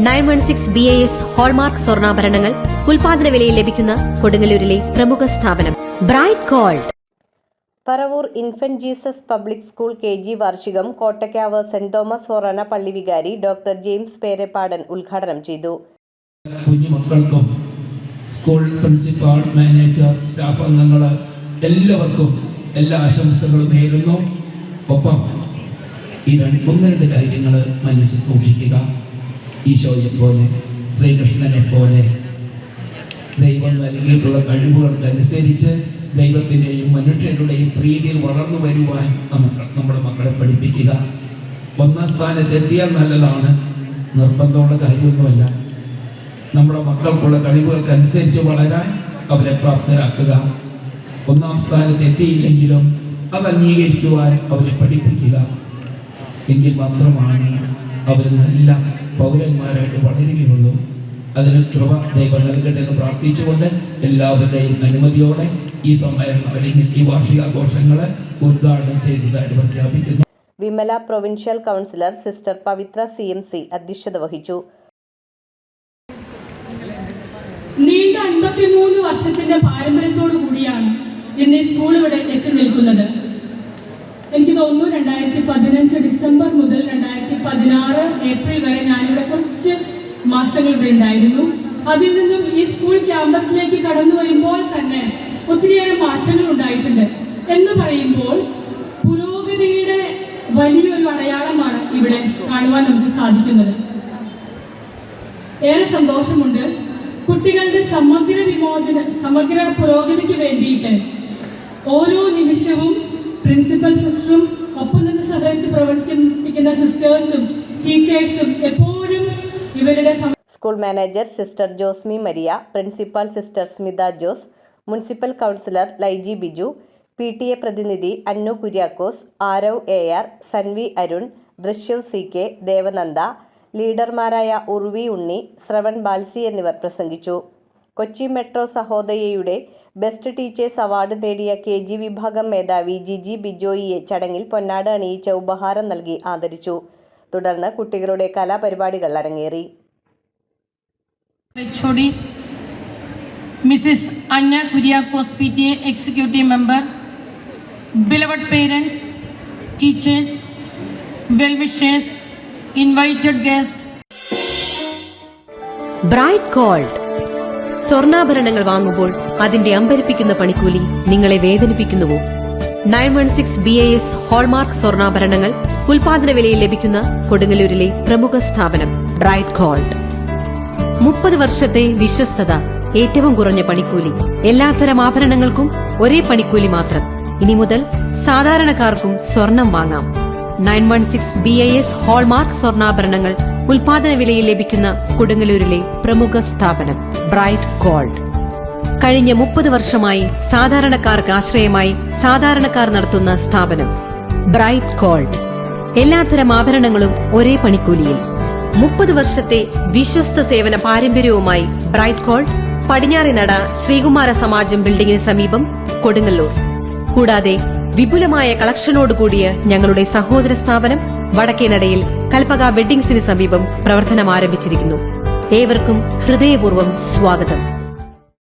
916 BAS hallmark സ്വർണ്ണാഭരണങ്ങൾ ഉൽപാദന വിലയിൽ ലഭിക്കുന്ന കൊടുങ്ങല്ലൂരിലെ പ്രമുഖ സ്ഥാപനം bright gold. Paravur infant Jesus public school KG വാർഷികം കോട്ടക്കാവ് സെന്റ് തോമസ് ഫൊറാന പള്ളി വികാരി ഡോക്ടർ ജെയിംസ് പേരെപ്പാടൻ ഉദ്ഘാടനം ചെയ്തു. കുഞ്ഞുമക്കൾക്കും സ്കൂൾ പ്രിൻസിപ്പാൾ, മാനേജർ, സ്റ്റാഫ് അംഗങ്ങൾ എല്ലാവർക്കും എല്ലാ ആശംസകളും നേരുന്നു. ഒപ്പം ഈ ഒന്ന് രണ്ട് കാര്യങ്ങൾ മനസ്സിൽ സൂക്ഷിക്കുക. ഈശോയെ പോലെ, ശ്രീകൃഷ്ണനെ പോലെ ദൈവം നൽകിയിട്ടുള്ള കഴിവുകൾക്കനുസരിച്ച് ദൈവത്തിൻ്റെയും മനുഷ്യരുടെയും പ്രീതിയിൽ വളർന്നു വരുവാൻ നമ്മുടെ മക്കളെ പഠിപ്പിക്കുക. ഒന്നാം സ്ഥാനത്തെത്തിയാൽ നല്ലതാണ്, നിർബന്ധമുള്ള കാര്യമൊന്നുമല്ല. നമ്മുടെ മക്കൾക്കുള്ള കഴിവുകൾക്കനുസരിച്ച് വളരാൻ അവരെ പ്രാപ്തരാക്കുക. ഒന്നാം സ്ഥാനത്ത് എത്തിയില്ലെങ്കിലും അത് അംഗീകരിക്കുവാൻ അവരെ പഠിപ്പിക്കുക. എങ്കിൽ മാത്രമാണ് അവർ നല്ല പൗരന്മാരായിട്ട് വളരുകയുള്ളൂ. അതിന് കൃപ ദൈവം നൽകട്ടെ എന്ന് പ്രാർത്ഥിച്ചുകൊണ്ട് എല്ലാവരുടെയും അനുമതിയോടെ ഈ സമ്മേളനം അല്ലെങ്കിൽ ഈ വാർഷികാഘോഷങ്ങൾ ഉദ്ഘാടനം ചെയ്തതായിട്ട് പ്രഖ്യാപിക്കുന്നു. വിമല പ്രൊവിൻഷ്യൽ കൗൺസിലർ സിസ്റ്റർ പവിത്ര CMC അധ്യക്ഷത വഹിച്ചു. നീണ്ട 53 വർഷത്തിന്റെ പാരമ്പര്യത്തോടു കൂടിയാണ് ഇന്ന് ഈ സ്കൂൾ ഇവിടെ എത്തി നിൽക്കുന്നത്. എനിക്ക് തോന്നുന്നു 2015 ഡിസംബർ മുതൽ 2016 ഏപ്രിൽ വരെ ഞാനിവിടെ കുറച്ച് മാസങ്ങൾ ഇവിടെ ഉണ്ടായിരുന്നു. അതിൽ നിന്നും ഈ സ്കൂൾ ക്യാമ്പസിലേക്ക് കടന്നു വരുമ്പോൾ തന്നെ ഒത്തിരിയേറെ മാറ്റങ്ങൾ ഉണ്ടായിട്ടുണ്ട്. എന്ന് പറയുമ്പോൾ പുരോഗതിയുടെ വലിയൊരു അടയാളമാണ് ഇവിടെ കാണുവാൻ നമുക്ക് സാധിക്കുന്നത്. ഏറെ സന്തോഷമുണ്ട്. കുട്ടികളുടെ സമഗ്ര പുരോഗതിക്ക് വേണ്ടിയിട്ട് ഓരോ നിമിഷവും പ്രിൻസിപ്പൽ സിസ്റ്ററും ഒപ്പം നിന്ന് സഹകരിച്ച് പ്രവർത്തിക്കുന്ന സിസ്റ്റേഴ്സും ടീച്ചേഴ്സും എപ്പോഴും ഇവരുടെ school manager sister Josmi Maria, principal sister Smitha Jose, municipal councillor Laiji Biju, PTA പ്രതിനിധി അന്നു കുര്യാക്കോസ്, ആരവ് AR, സൻവി അരുൺ, ദൃശ്യവ് CK, ദേവനന്ദ, ലീഡർമാരായ ഉർവി ഉണ്ണി, ശ്രവൺ ബാൽസി എന്നിവർ പ്രസംഗിച്ചു. കൊച്ചി മെട്രോ സഹോദയയുടെ ബെസ്റ്റ് ടീച്ചേഴ്സ് അവാർഡ് നേടിയ KG വിഭാഗം മേധാവി ജിജി ബിജോയിയെ ചടങ്ങിൽ പൊന്നാട അണിയിച്ച് ഉപഹാരം നൽകി ആദരിച്ചു. തുടർന്ന് കുട്ടികളുടെ കലാപരിപാടികൾ അരങ്ങേറി. Mrs Anna Kuriakose PTA executive member, beloved parents, teachers, well-wishers, invited guests. Bright Gold സ്വർണ്ണാഭരണങ്ങൾ വാങ്ങുമ്പോൾ അതിന്റെ അമ്പരിപ്പിക്കുന്ന പണിക്കൂലി നിങ്ങളെ വേദനിപ്പിക്കുന്നുവോ? 916 BAS ഹോൾമാർക്ക് സ്വർണ്ണാഭരണങ്ങൾ ഉൽപാദന വിലയിൽ ലഭിക്കുന്ന കൊടുങ്ങല്ലൂരിലെ പ്രമുഖ സ്ഥാപനം ബ്രൈറ്റ് ഗോൾഡ്. 30 വർഷത്തെ വിശ്വസ്തത, ഏറ്റവും കുറഞ്ഞ പണിക്കൂലി, എല്ലാത്തരം ആഭരണങ്ങൾക്കും ഒരേ പണിക്കൂലി മാത്രം. ഇനി മുതൽ സാധാരണക്കാർക്കും സ്വർണം വാങ്ങാം. 916 BAS ഹോൾമാർക്ക് സ്വർണ്ണാഭരണങ്ങൾ ഉൽപാദന വിലയിൽ ലഭിക്കുന്ന കൊടുങ്ങല്ലൂരിലെ പ്രമുഖ സ്ഥാപനം ബ്രൈറ്റ് ഗോൾഡ്. കഴിഞ്ഞ 30 വർഷമായി സാധാരണക്കാർക്ക് ആശ്രയമായി സാധാരണക്കാർ നടത്തുന്ന സ്ഥാപനം ബ്രൈറ്റ് ഗോൾഡ്. എല്ലാത്തരം ആഭരണങ്ങളും ഒരേ പണിക്കൂലിയിൽ. 30 വർഷത്തെ വിശ്വസ്ത സേവന പാരമ്പര്യവുമായി ബ്രൈറ്റ് ഗോൾഡ്, പടിഞ്ഞാറിനട ശ്രീകുമാര സമാജം ബിൽഡിംഗിന് സമീപം കൊടുങ്ങല്ലൂർ. കൂടാതെ വിപുലമായ കളക്ഷനോടുകൂടിയ ഞങ്ങളുടെ സഹോദര സ്ഥാപനം വടക്കേനടയിൽ കൽപ്പക വെഡ്ഡിംഗ്സിന് സമീപം പ്രവർത്തനം ആരംഭിച്ചിരിക്കുന്നു. ഏവർക്കും ഹൃദയപൂർവ്വം സ്വാഗതം.